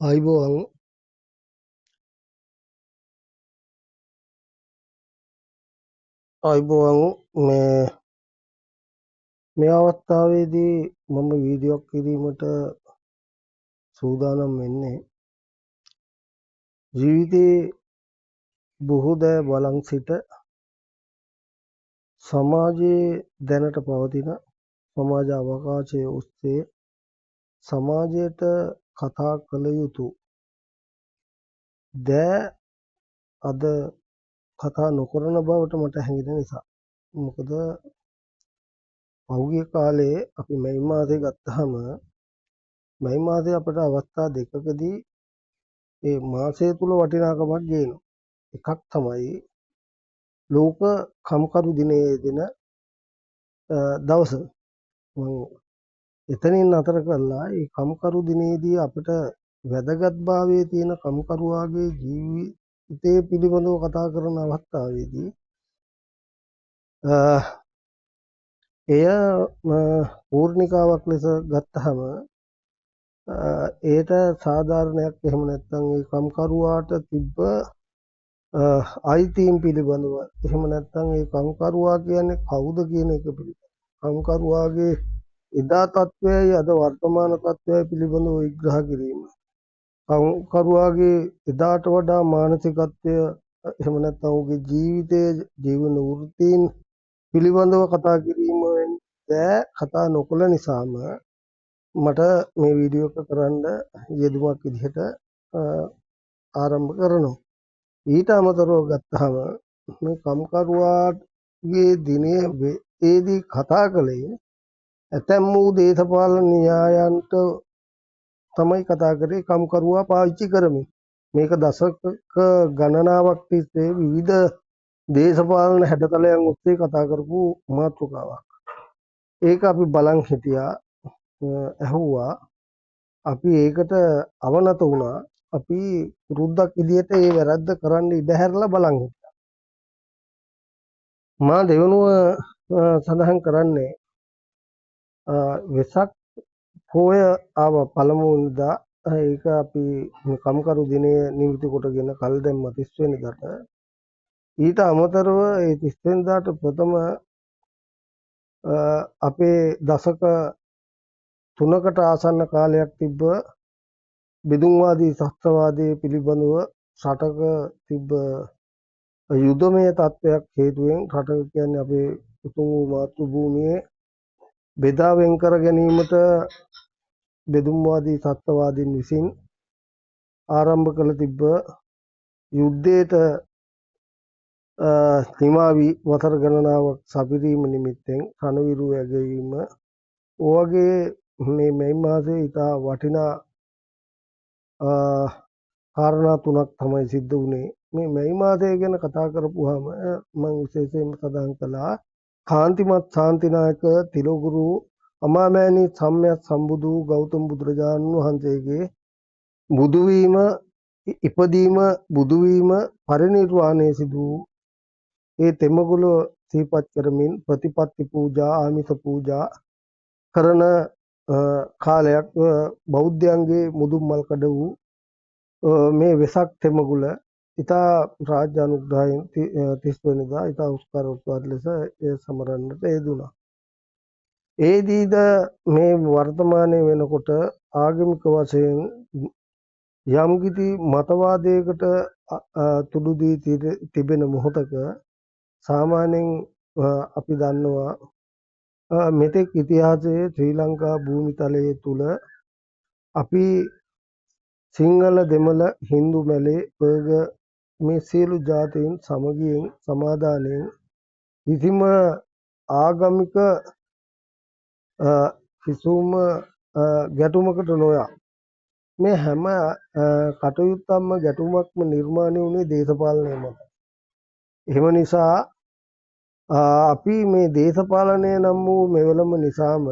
අයිබෝවන් අයිබෝවන් මේ අවස්ථාවේදී මම වීඩියෝක් කිරීමට සූදානම් වෙන්නේ ජීවිතයේ බොහෝ දෑ බලන් සිට සමාජයේ දැනට පවතින සමාජ අවකාශය ඔස්සේ සමාජයට කතා කළ යුතු දෑ අද කතා නොකරන බවට මට හැඟෙන නිසා. මොකද පහුගිය කාලේ අපි මැයි මාසේ ගත්තාම මැයි මාසේ අපට අවස්ථා දෙකකදී ඒ මාසය තුල වටිනාකමක් ගේනවා. එකක් තමයි ලෝක කම්කරු දිනයේ දින දවස. මම එතනින් අතර කරලා ඒ කම්කරු දිනේදී අපිට වැදගත්භාවයේ තියෙන කම්කරුවාගේ ජීවිතය පිළිබඳව කතා කරන අවස්ථාවේදී එය පූර්ණිකාවක් ලෙස ගත්තහම ඒට සාධාරණයක් එහෙම නැත්නම් ඒ කම්කරුවාට තිබ්බ අයිතීන් පිළිබඳව එහෙම නැත්නම් ඒ කම්කරුවා කියන්නේ කවුද කියන එක පිළිබඳව කම්කරුවාගේ එදා තත්වයයි අද වර්තමාන තත්වයයි පිළිබඳව විග්‍රහ කිරීම කම්කරුවාගේ එදාට වඩා මානසිකත්වය එහෙම නැත්නම් ඔහුගේ ජීවිතයේ ජීවන වෘත්තීන් පිළිබඳව කතා කිරීමෙන් කතා නොකළ නිසාම මට මේ වීඩියෝ එක කරන්න යෙදුමක් විදිහට ආරම්භ කරනවා. ඊට අමතරව ගත්තහම මේ කම්කරුවාගේ දිනයේදී කතා කළේ ඇතැම් වූ දේශපාලන න්‍යායන්ට තමයි කතා කරේ කම්කරුවා පාවිච්චි කරමින්. මේක දශක ගණනාවක් තිස්සේ විවිධ දේශපාලන හැඩතලයන් ඔස්සේ කතා කරපු මාතෘකාවක්. ඒක අපි බලන් හිටියා, ඇහුවා, අපි ඒකට අවනත වුණා. අපි රුද්දක් විදියට ඒ වැරද්ද කරන්න ඉඩ හැරලා බලන් හිටියා. මා දෙවනුව සඳහන් කරන්නේ වෙසක් පෝය ආව පළමුවෙනිදා ඒක අපි කම්කරු දිනය නිමිති කොටගෙන කල් දැම්ම 30 වෙනිදාට. ඊට අමතරව ඒ 30 වෙනිදාට ප්‍රථම අපේ දශක 3කට ආසන්න කාලයක් තිබ්බ බෙදුම්වාදී ශස්ත්‍රවාදයේ පිළිබඳව රටක තිබ්බ යුදමය තත්ත්වයක් හේතුවෙන් රටක කියන්නේ අපේ උතුම් වූ මාතෘ භූමියේ බෙදා වෙන් කර ගැනීමට බෙදුම්වාදී ශස්ත්‍රවාදීන් විසින් ආරම්භ කළ තිබ්බ යුද්ධයට හිමාවි වසර ගණනාවක් සපිරීම නිමිත්තෙන් රණවිරු ඇගයීම ඔවගේ මේ මැයි මාසේ ඉතා වටිනා කාරණා තුනක් තමයි සිද්ධ වුණේ. මේ මැයි මාසය ගැන කතා කරපුවාම මම විශේෂයෙන්ම සඳහන් කළා කාන්තිමත් ශාන්තිනායක තිලෝගුරු අමාමෑණී සම්්‍යක් සම්බුදු ගෞතම බුදුරජාණන් වහන්සේගේ බුදුවීම ඉපදීම බුදුවීම පරිනිර්වාණය සිදු වූ ඒ තෙමගුල සිහිපත් කරමින් ප්‍රතිපත්ති පූජා ආමිස පූජා කරන කාලයක් බෞද්ධයන්ගේ මුදුන් මල්කඩ වූ මේ වෙසක් තෙමගුල ඉතා රාජ්‍ය අනුග්‍රහයෙන් 30 වෙනිදා ඉතා උස්කාර උත්සවයක් ලෙස සමරන්නට යෙදුණා. ඒදීද මේ වර්තමානයේ වෙනකොට ආගමික වශයෙන් යම්කිසි මතවාදයකට තුඩු දී තිබෙන මොහොතක සාමාන්‍යයෙන් අපි දන්නවා මෙතෙක් ඉතිහාසයේ ශ්‍රී ලංකා භූමිතලයේ තුල අපි සිංහල දෙමළ හින්දු මැලේ බර්ග මේ සියලු ජාතීන් සමගියෙන් සමාදානයෙන් කිසිම ආගමික කිසිම ගැටුමකට නොයා මේ හැම කටයුත්තක්ම ගැටුමක්ම නිර්මාණය වුණේ දේශපාලනය මත. එහෙම නිසා අපි මේ දේශපාලනය නම් වූ මෙවලම නිසාම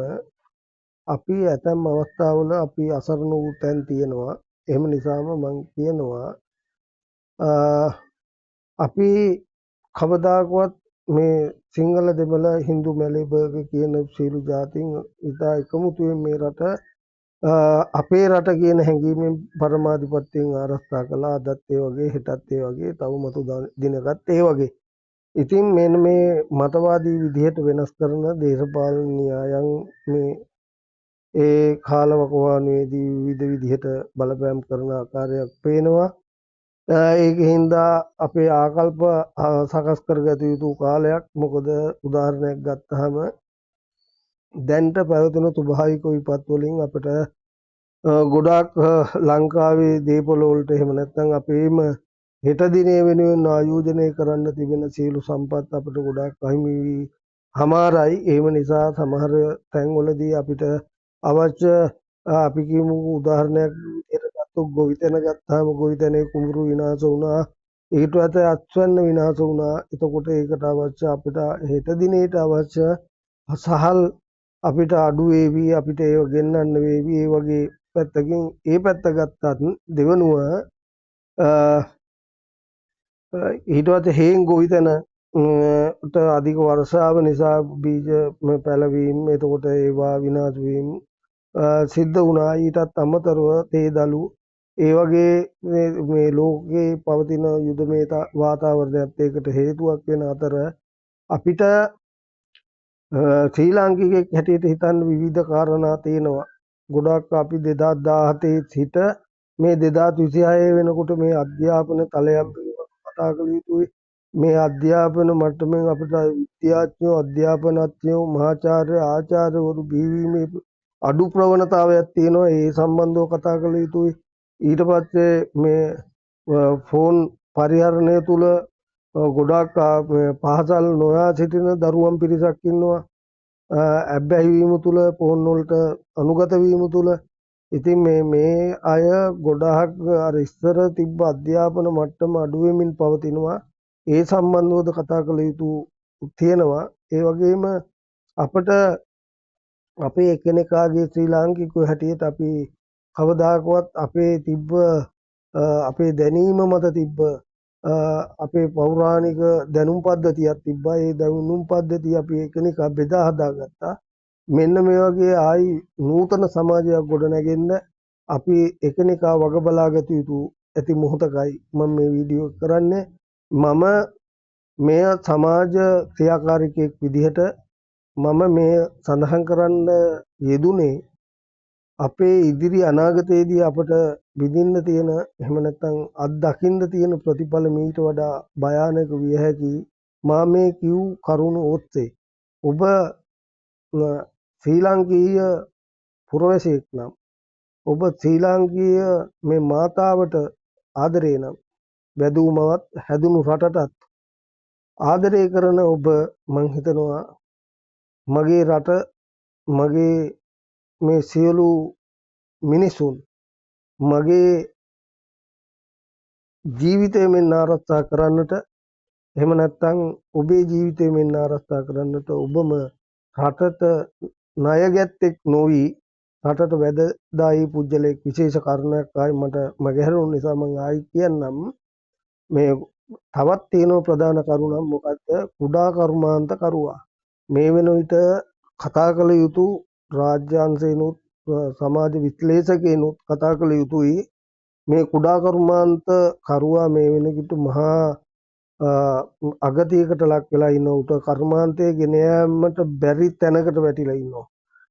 අපි ඇතැම් අවස්ථාවල අපි අසරණ වූ තැන් තියෙනවා. එහෙම නිසාම මම කියනවා අපි කවදාකවත් මේ සිංහල දෙමළ හින්දු මැලේ බර්ග කියන සියලු ජාතීන් ඉතා එකමුතුවෙන් මේ රට අපේ රට කියන හැඟීමෙන් පරමාධිපත්‍යයෙන් ආරක්ෂා කළා. අදත් ඒ වගේ, හෙටත් ඒ වගේ, තවමතු දිනකත් ඒ වගේ. ඉතින් මෙන්න මේ මතවාදී විදිහට වෙනස් කරන දේශපාලන න්‍යායන් මේ ඒ කාලවකවානුවේදී විවිධ විදිහට බලපෑම් කරන ආකාරයක් පේනවා. ඒකින්ද අපේ ආකල්ප සකස් කරගත යුතු කාලයක්. මොකද උදාහරණයක් ගත්තහම දැන්ට පැවතුන ස්වභාවික විපත් වලින් අපිට ගොඩාක් ලංකාවේ දේපොළ වලට එහෙම නැත්නම් අපේම හෙට දිනේ වෙනුවෙන් ආයෝජනය කරන්න තිබෙන සියලු සම්පත් අපිට ගොඩාක් අහිමි වී හමාරයි. එහෙම නිසා සමහර තැන්වලදී අපිට අවශ්‍ය අපි කියමු උදාහරණයක් විදිහට ගත්තොත් ගොවිතැන ගත්තාම ගොවිතැනේ කුඹුරු විනාශ වුණා. ඊට පස්සේ අස්වැන්න විනාශ වුණා. එතකොට ඒකට අවශ්‍ය අපිට හෙට දිනේට අවශ්‍ය සහල් අපිට අඩු වේවි. අපිට ඒව ගෙන්නන්න වේවි. ඒ වගේ පැත්තකින් ඒ පැත්ත ගත්තත් දෙවනුව ඊට පස්සේ හේන් ගොවිතැන අධික වර්ෂාව නිසා බීජ පැලවීම, එතකොට ඒවා විනාශ වීම සිද්ධ වුණා. ඊටත් අමතරව තේදලු ඒ වගේ මේ ලෝකයේ පවතින යුදමය වාතාවරණයත් ඒකට හේතුවක් වෙන අතර අපිට ශ්‍රී ලාංකිකයෙක් හැටියට හිතන්න විවිධ කාරණා තියෙනවා. ගොඩක් අපි 2017 සිට මේ 2026 වෙනකොට මේ අධ්‍යාපන තලයක් කතා කළ යුතුයි. මේ අධ්‍යාපන මට්ටමින් අපිට විද්‍යාඥයෝ, අධ්‍යාපනඥයෝ, මහාචාර්ය, ආචාර්යවරු බිහිවීමේ අඩු ප්‍රවණතාවයක් තියෙනවා. ඒ සම්බන්ධව කතා කළ යුතුයි. ඊට පස්සේ මේ ෆෝන් පරිහරණය තුල ගොඩාක් පහසල් නොයා සිටින දරුවන් පිරිසක් ඉන්නවා. ඇබ්බැහි වීම තුල, ෆෝන් වලට අනුගත වීම තුල. ඉතින් මේ අය ගොඩාක් අර ඉස්සර තිබ්බ අධ්‍යාපන මට්ටම අඩු වෙමින් පවතිනවා. ඒ සම්බන්ධවද කතා කළ යුතු තියෙනවා. ඒ වගේම අපිට අපේ එකිනෙකාගේ ශ්‍රී ලාංකිකයෝ හැටියට අපි කවදාකවත් අපේ දැනීම මත තිබ්බ අපේ පෞරාණික දැනුම් පද්ධතියක් තිබ්බා. ඒ දැනුම් පද්ධතිය අපි එකිනෙකා බෙදා හදාගත්තා. මෙන්න මේ වගේ ආයි නූතන සමාජයක් ගොඩනැගෙන්න අපි එකිනෙකා වග බලාගත යුතු ඇති මොහොතකයි මම මේ වීඩියෝ කරන්නේ. මම මේ සමාජ ක්‍රියාකාරිකයෙක් විදිහට මම මේ සඳහන් කරන්න යෙදුනේ අපේ ඉදිරි අනාගතයේදී අපට විඳින්න තියෙන, එහෙම නැත්නම් අත්දකින්න තියෙන ප්‍රතිඵල මීට වඩා භයානක විය හැකි. මා මේ කිව් කරුණු ඔස්සේ ඔබ ශ්‍රී ලාංකීය පුරවැසියෙක් නම්, ඔබ ශ්‍රී ලාංකීය මේ මාතාවට ආදරේ නම්, වැදුමවත් හැදුණු රටටත් ආදරය කරන ඔබ, මං හිතනවා මගේ රට, මගේ මේ සියලු මිනිසුන් මගේ ජීවිතය මෙන් ආරක්ෂා කරන්නට, එහෙම නැත්නම් ඔබේ ජීවිතය මෙන් ආරක්ෂා කරන්නට ඔබම රටට ණය ගැත්තෙක් නොවි රටට වැදදායි පුජ්‍යලෙක්. විශේෂ කරුණක් ආයි මට මගහැරුණු නිසා මම ආයි කියන්නම්. මේ තවත් තියෙන ප්‍රධාන කරුණක් මොකද්ද? කුඩා කර්මාන්ත කරුවා. මේ වෙන විට කතා කළ යුතු රාජ්‍යාංශේනොත් සමාජ විශ්ලේෂකයනුත් කතා කළ යුතුයි. මේ කුඩා කර්මාන්ත කරුවා මේ වෙනකොට මහා අගතියකට ලක් වෙලා ඉන්න උට කර්මාන්තයේ ගෙන යාමට බැරි තැනකට වැටිලා ඉන්නවා.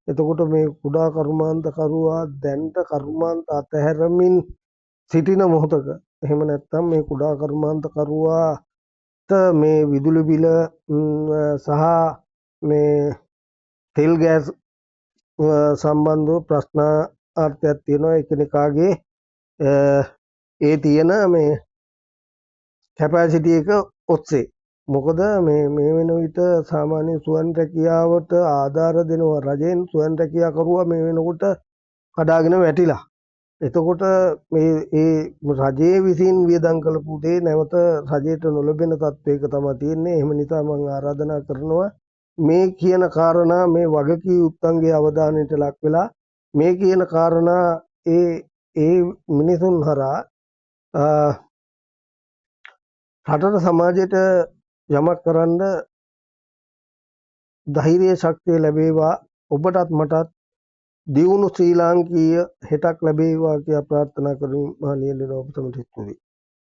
එතකොට මේ කුඩා කර්මාන්ත කරුවා දැන්ට කර්මාන්ත අතහැරමින් සිටින මොහොතක, එහෙම නැත්නම් මේ කුඩා කර්මාන්ත කරුවාට මේ විදුලි බිල සහ මේ තෙල් ගෑස් සම්බන්ධව ප්‍රශ්නාර්ථයක් තියෙනවා එකිනෙකාගේ ඒ තියෙන මේ කැපැසිටි එක ඔස්සේ. මොකද මේ වෙන විට සාමාන්‍ය සුවන් රැකියාවට ආධාර දෙනවා රජෙන්. සුවන් රැකියා කරුවා මේ වෙනකොට කඩාගෙන වැටිලා. එතකොට ඒ රජයේ විසින් වියදම් කළපු දේ නැවත රජයට නොලැබෙන තත්ත්වයක තමයි තියෙන්නේ. එහෙම නිසා මම ආරාධනා කරනවා මේ කියන කාරණා මේ වගකී යුත්තන්ගේ අවධානයට ලක් වෙලා මේ කියන කාරණා ඒ මිනිසුන් හරහා රටට සමාජයට යමක් කරන්න ධෛර්ය ශක්තිය ලැබේවා. ඔබටත් මටත් දියුණු ශ්‍රී ලාංකීය හෙටක් ලැබේවා කියා ප්‍රාර්ථනා කරමින් මා නියැලෙනවා ඔබ සැමට ස්තුතියි.